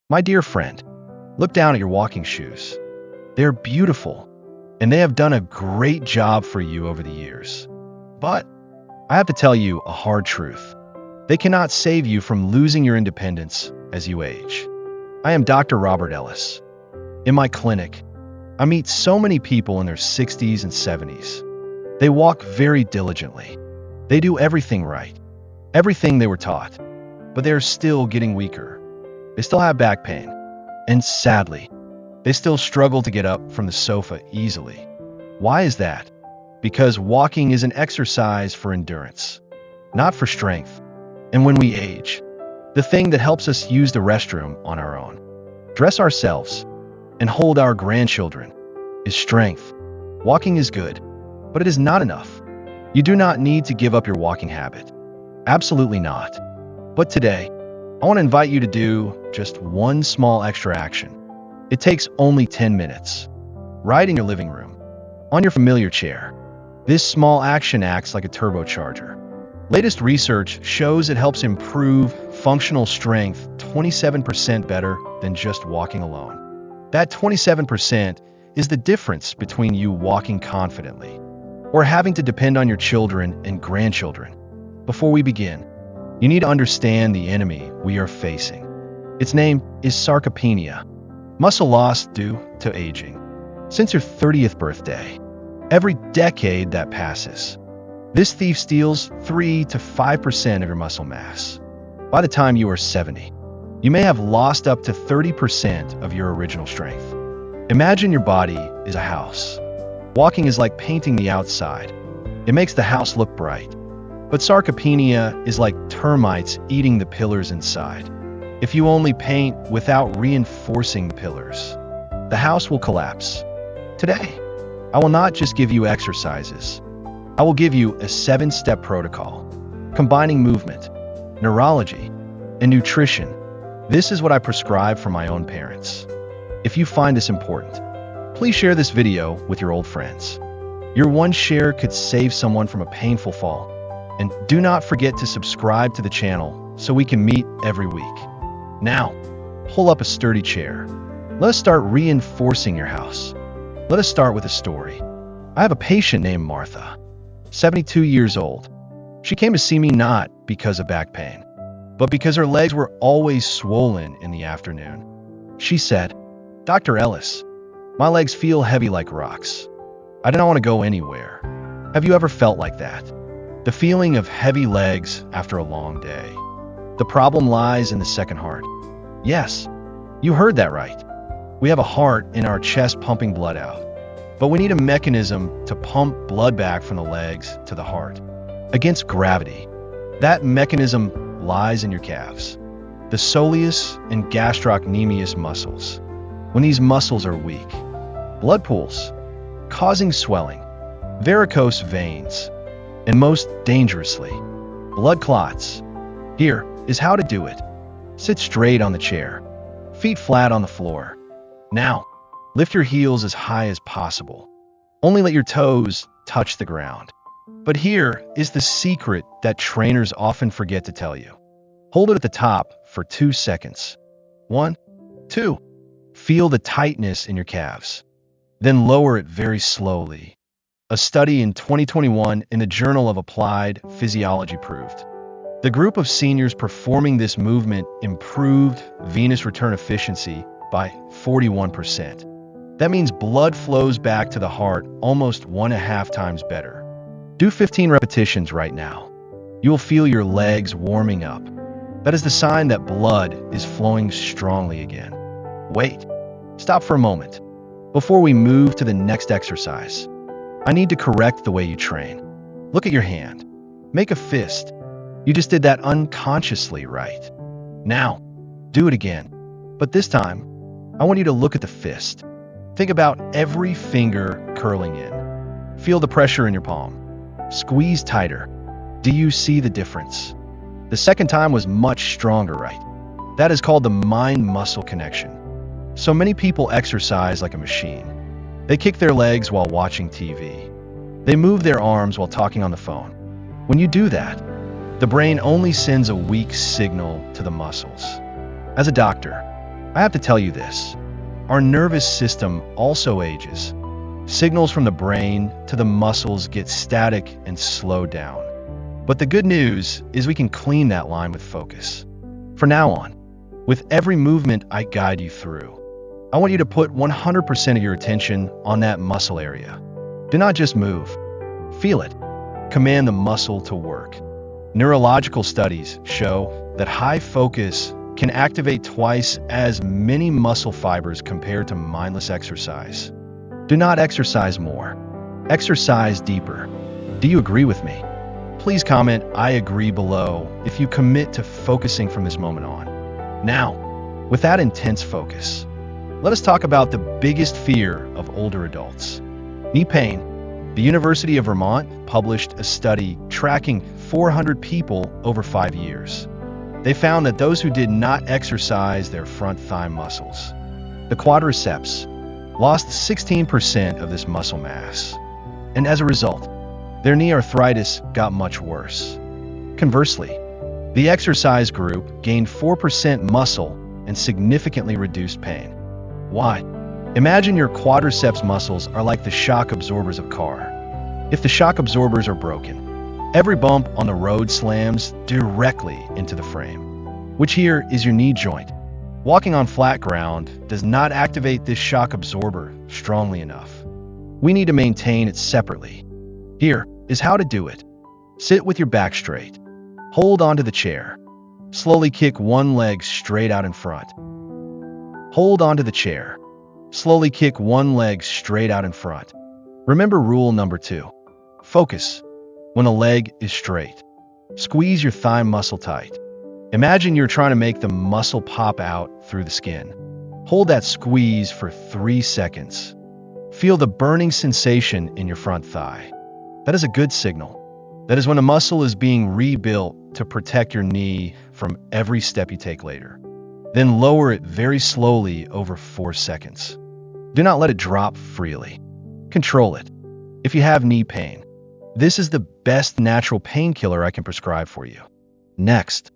My dear friend, look down at your walking shoes. They're beautiful, and they have done a great job for you over the years. But I have to tell you a hard truth. They cannot save you from losing your independence as you age. I am Dr. Robert Ellis. In my clinic, I meet so many people in their 60s and 70s. They walk very diligently. They do everything right, everything they were taught, but they are still getting weaker. They still have back pain, and sadly, they still struggle to get up from the sofa easily. Why is that? Because walking is an exercise for endurance, not for strength. And when we age, the thing that helps us use the restroom on our own, dress ourselves, and hold our grandchildren is strength. Walking is good, but it is not enough. You do not need to give up your walking habit. Absolutely not. But today, I want to invite you to do just one small extra action. It takes only 10 minutes. Right in your living room, on your familiar chair. This small action acts like a turbocharger. Latest research shows it helps improve functional strength 27% better than just walking alone. That 27% is the difference between you walking confidently or having to depend on your children and grandchildren. Before we begin, you need to understand the enemy we are facing. Its name is sarcopenia, muscle loss due to aging. Since your 30th birthday, every decade that passes, this thief steals 3 to 5% of your muscle mass. By the time you are 70, you may have lost up to 30% of your original strength. Imagine your body is a house. Walking is like painting the outside. It makes the house look bright. But sarcopenia is like termites eating the pillars inside. If you only paint without reinforcing the pillars, the house will collapse. Today, I will not just give you exercises. I will give you a 7-step protocol, combining movement, neurology, and nutrition. This is what I prescribe for my own parents. If you find this important, please share this video with your old friends. Your one share could save someone from a painful fall. And do not forget to subscribe to the channel so we can meet every week. Now, pull up a sturdy chair. Let us start reinforcing your house. Let us start with a story. I have a patient named Martha, 72 years old. She came to see me not because of back pain, but because her legs were always swollen in the afternoon. She said, "Dr. Ellis, my legs feel heavy like rocks. I do not want to go anywhere." Have you ever felt like that? The feeling of heavy legs after a long day. The problem lies in the second heart. Yes, you heard that right. We have a heart in our chest pumping blood out, but we need a mechanism to pump blood back from the legs to the heart against gravity. That mechanism lies in your calves, the soleus and gastrocnemius muscles. When these muscles are weak, blood pools, causing swelling, varicose veins, and most dangerously, blood clots. Here is how to do it. Sit straight on the chair, feet flat on the floor. Now, lift your heels as high as possible. Only let your toes touch the ground. But here is the secret that trainers often forget to tell you. Hold it at the top for 2 seconds. 1, 2. Feel the tightness in your calves. Then lower it very slowly. A study in 2021 in the Journal of Applied Physiology proved the group of seniors performing this movement improved venous return efficiency by 41%. That means blood flows back to the heart almost 1.5 times better. Do 15 repetitions right now. You will feel your legs warming up. That is the sign that blood is flowing strongly again. Wait, stop for a moment. Before we move to the next exercise, I need to correct the way you train. Look at your hand. Make a fist. You just did that unconsciously, right? Now, do it again. But this time, I want you to look at the fist. Think about every finger curling in. Feel the pressure in your palm. Squeeze tighter. Do you see the difference? The second time was much stronger, right? That is called the mind-muscle connection. So many people exercise like a machine. They kick their legs while watching TV. They move their arms while talking on the phone. When you do that, the brain only sends a weak signal to the muscles. As a doctor, I have to tell you this. Our nervous system also ages. Signals from the brain to the muscles get static and slow down. But the good news is we can clean that line with focus. From now on, with every movement I guide you through, I want you to put 100% of your attention on that muscle area. Do not just move. Feel it. Command the muscle to work. Neurological studies show that high focus can activate twice as many muscle fibers compared to mindless exercise. Do not exercise more. Exercise deeper. Do you agree with me? Please comment "I agree" below if you commit to focusing from this moment on. Now, with that intense focus, let us talk about the biggest fear of older adults: knee pain. The University of Vermont published a study tracking 400 people over 5 years. They found that those who did not exercise their front thigh muscles, the quadriceps, lost 16% of this muscle mass. And as a result, their knee arthritis got much worse. Conversely, the exercise group gained 4% muscle and significantly reduced pain. Why? Imagine your quadriceps muscles are like the shock absorbers of a car. If the shock absorbers are broken, every bump on the road slams directly into the frame, which here is your knee joint. Walking on flat ground does not activate this shock absorber strongly enough. We need to maintain it separately. Here is how to do it. Sit with your back straight. Hold onto the chair. Slowly kick one leg straight out in front. Hold onto the chair. Slowly kick one leg straight out in front. Remember rule number 2. Focus. When a leg is straight, squeeze your thigh muscle tight. Imagine you're trying to make the muscle pop out through the skin. Hold that squeeze for 3 seconds. Feel the burning sensation in your front thigh. That is a good signal. That is when a muscle is being rebuilt to protect your knee from every step you take later. Then lower it very slowly over 4 seconds. Do not let it drop freely. Control it. If you have knee pain, this is the best natural painkiller I can prescribe for you. Next,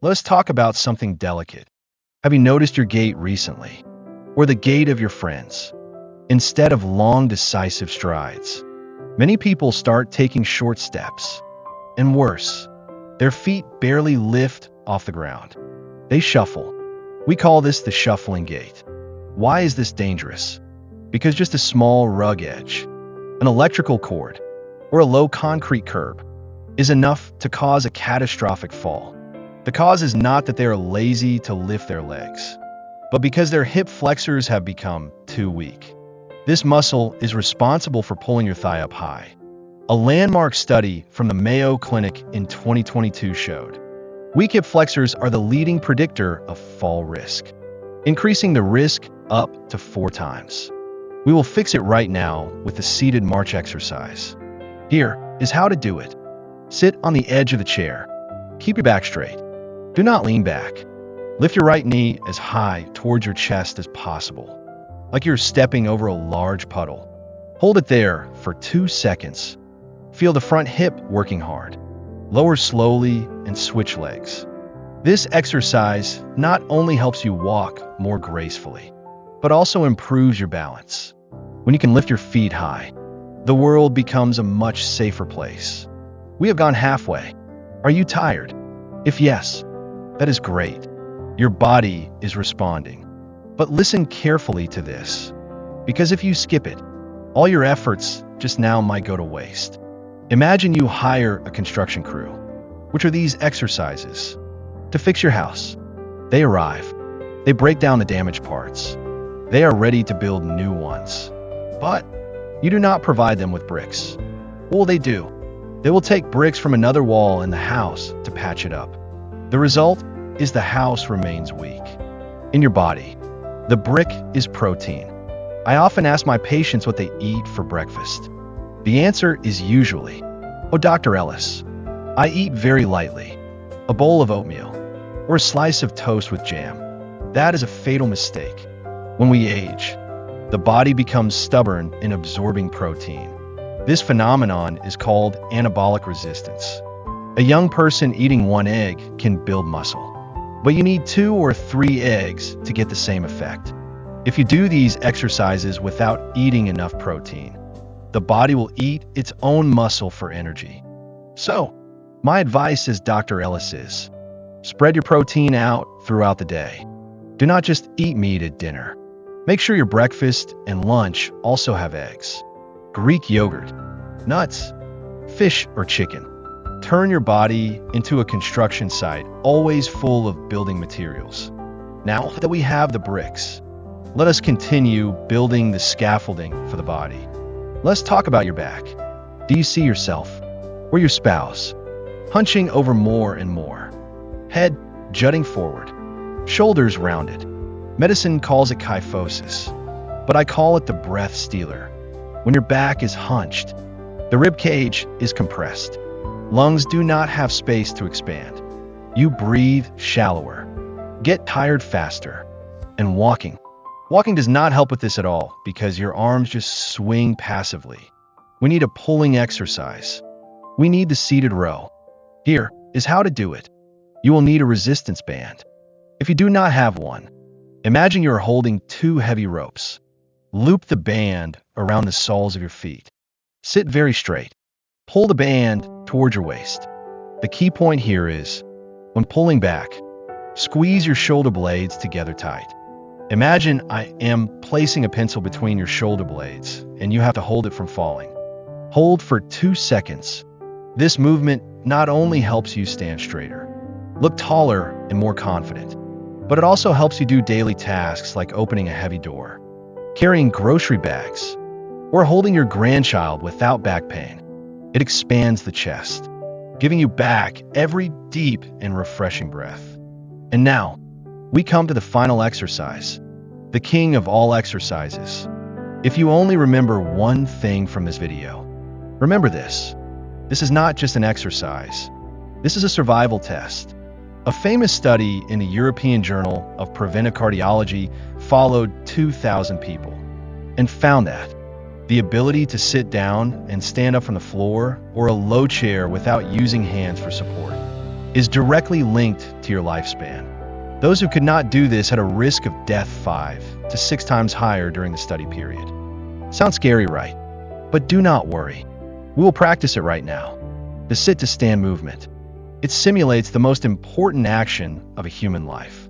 let us talk about something delicate. Have you noticed your gait recently? Or the gait of your friends? Instead of long, decisive strides, many people start taking short steps. And worse, their feet barely lift off the ground. They shuffle. We call this the shuffling gait. Why is this dangerous? Because just a small rug edge, an electrical cord, or a low concrete curb is enough to cause a catastrophic fall. The cause is not that they are lazy to lift their legs, but because their hip flexors have become too weak. This muscle is responsible for pulling your thigh up high. A landmark study from the Mayo Clinic in 2022 showed weak hip flexors are the leading predictor of fall risk, increasing the risk up to 4 times. We will fix it right now with the seated march exercise. Here is how to do it. Sit on the edge of the chair. Keep your back straight. Do not lean back. Lift your right knee as high towards your chest as possible, like you're stepping over a large puddle. Hold it there for 2 seconds. Feel the front hip working hard. Lower slowly and switch legs. This exercise not only helps you walk more gracefully, but also improves your balance. When you can lift your feet high, the world becomes a much safer place. We have gone halfway. Are you tired? If yes, that is great. Your body is responding. But listen carefully to this, because if you skip it, all your efforts just now might go to waste. Imagine you hire a construction crew, which are these exercises, to fix your house. They arrive. They break down the damaged parts. They are ready to build new ones. But you do not provide them with bricks. What will they do? They will take bricks from another wall in the house to patch it up. The result is the house remains weak. In your body, the brick is protein. I often ask my patients what they eat for breakfast. The answer is usually, "Oh, Dr. Ellis, I eat very lightly, a bowl of oatmeal, or a slice of toast with jam." That is a fatal mistake. When we age, the body becomes stubborn in absorbing protein. This phenomenon is called anabolic resistance. A young person eating 1 egg can build muscle, but you need 2 or 3 eggs to get the same effect. If you do these exercises without eating enough protein, the body will eat its own muscle for energy. So, my advice as Dr. Ellis is, spread your protein out throughout the day. Do not just eat meat at dinner. Make sure your breakfast and lunch also have eggs, Greek yogurt, nuts, fish or chicken. Turn your body into a construction site, always full of building materials. Now that we have the bricks, let us continue building the scaffolding for the body. Let's talk about your back. Do you see yourself or your spouse hunching over more and more? Head jutting forward, shoulders rounded. Medicine calls it kyphosis, but I call it the breath stealer. When your back is hunched, the rib cage is compressed. Lungs do not have space to expand. You breathe shallower, get tired faster, and walking does not help with this at all because your arms just swing passively. We need a pulling exercise. We need the seated row. Here is how to do it. You will need a resistance band. If you do not have one, imagine you are holding 2 heavy ropes. Loop the band around the soles of your feet. Sit very straight. Pull the band towards your waist. The key point here is, when pulling back, squeeze your shoulder blades together tight. Imagine I am placing a pencil between your shoulder blades, and you have to hold it from falling. Hold for 2 seconds. This movement not only helps you stand straighter, look taller and more confident, but it also helps you do daily tasks like opening a heavy door, carrying grocery bags, or holding your grandchild without back pain. It expands the chest, giving you back every deep and refreshing breath. And now, we come to the final exercise, the king of all exercises. If you only remember one thing from this video, remember this. This is not just an exercise. This is a survival test. A famous study in the European Journal of Preventive Cardiology followed 2,000 people and found that the ability to sit down and stand up from the floor or a low chair without using hands for support is directly linked to your lifespan. Those who could not do this had a risk of death 5 to 6 times higher during the study period. Sounds scary, right? But do not worry. We will practice it right now. The sit to stand movement. It simulates the most important action of a human life.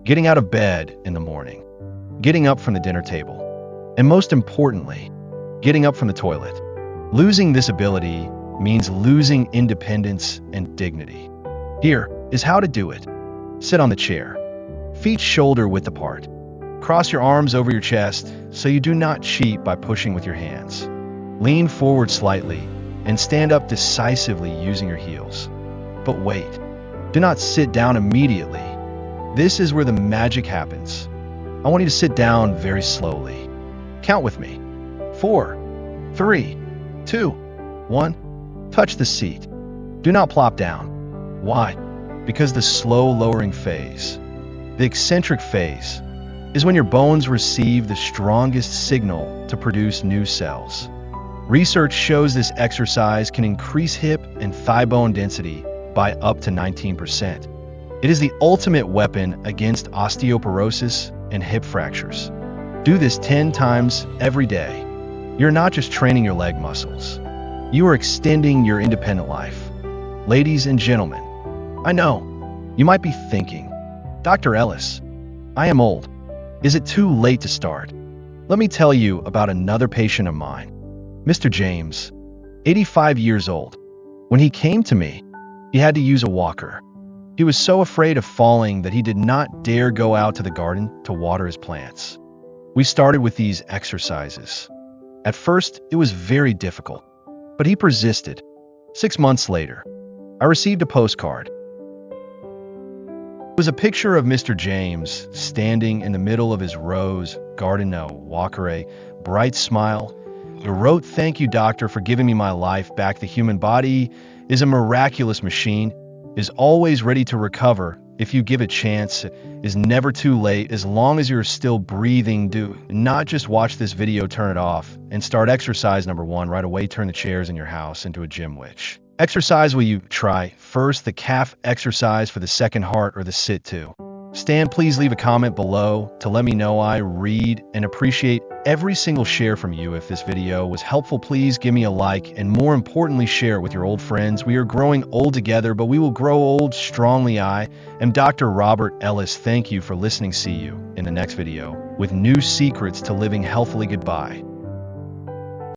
Getting out of bed in the morning, getting up from the dinner table, and most importantly, getting up from the toilet. Losing this ability means losing independence and dignity. Here is how to do it. Sit on the chair, feet shoulder width apart. Cross your arms over your chest so you do not cheat by pushing with your hands. Lean forward slightly and stand up decisively using your heels. But wait, do not sit down immediately. This is where the magic happens. I want you to sit down very slowly. Count with me. 4, 3, 2, 1. Touch the seat. Do not plop down. Why? Because the slow lowering phase, the eccentric phase, is when your bones receive the strongest signal to produce new cells. Research shows this exercise can increase hip and thigh bone density by up to 19%. It is the ultimate weapon against osteoporosis and hip fractures. Do this 10 times every day. You're not just training your leg muscles. You are extending your independent life. Ladies and gentlemen, I know, you might be thinking, Dr. Ellis, I am old. Is it too late to start? Let me tell you about another patient of mine, Mr. James, 85 years old. When he came to me, he had to use a walker. He was so afraid of falling that he did not dare go out to the garden to water his plants. We started with these exercises. At first, it was very difficult, but he persisted. 6 months later, I received a postcard. It was a picture of Mr. James standing in the middle of his rose garden, a walker, a bright smile. He wrote, "Thank you, doctor, for giving me my life back. The human body is a miraculous machine, is always ready to recover. If you give a chance, is never too late. As long as you're still breathing, do not just watch this video, turn it off, and start exercise number 1 right away. Turn the chairs in your house into a gym, which Exercise will you try? First, the calf exercise for the second heart, or the sit to stand. Please leave a comment below to let me know. I read and appreciate every single share from you. If this video was helpful, please give me a like, and more importantly, share it with your old friends. We are growing old together, but we will grow old strongly. I am Dr. Robert Ellis. Thank you for listening. See you in the next video with new secrets to living healthily. Goodbye.